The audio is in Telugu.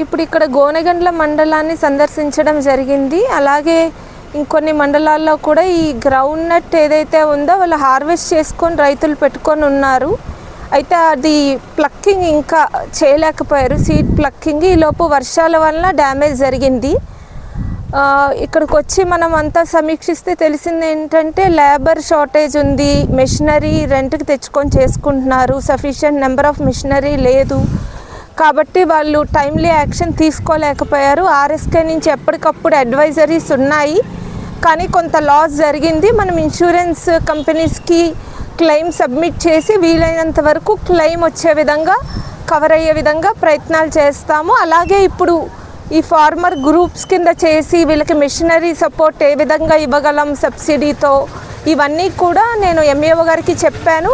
ఇప్పుడు ఇక్కడ గోనెగండ్ల మండలాన్ని సందర్శించడం జరిగింది. అలాగే ఇంకొన్ని మండలాల్లో కూడా ఈ గ్రౌండ్ నట్ ఏదైతే ఉందో వాళ్ళు హార్వెస్ట్ చేసుకొని రైతులు పెట్టుకొని ఉన్నారు. అయితే అది ప్లక్కింగ్ ఇంకా చేయలేకపోయారు, సీడ్ ప్లక్కింగ్. ఈలోపు వర్షాల వల్ల డ్యామేజ్ జరిగింది. ఇక్కడికి వచ్చి మనం అంతా సమీక్షిస్తే తెలిసింది ఏంటంటే లేబర్ షార్టేజ్ ఉంది, మెషినరీ రెంట్కి తెచ్చుకొని చేసుకుంటున్నారు, సఫిషియెంట్ నెంబర్ ఆఫ్ మెషినరీ లేదు. కాబట్టి వాళ్ళు టైమ్లీ యాక్షన్ తీసుకోలేకపోయారు. ఆర్ఎస్కే నుంచి ఎప్పటికప్పుడు అడ్వైజరీస్ ఉన్నాయి, కానీ కొంత లాస్ జరిగింది. మనం ఇన్సూరెన్స్ కంపెనీస్కి క్లెయిమ్ సబ్మిట్ చేసి వీలైనంత వరకు క్లెయిమ్ వచ్చే విధంగా, కవర్ అయ్యే విధంగా ప్రయత్నాలు చేస్తాము. అలాగే ఇప్పుడు ఈ ఫార్మర్ గ్రూప్స్ కింద చేసి వీళ్ళకి మిషనరీ సపోర్ట్ ఏ విధంగా ఇవ్వగలం సబ్సిడీతో, ఇవన్నీ కూడా నేను ఎంఈఓ గారికి చెప్పాను.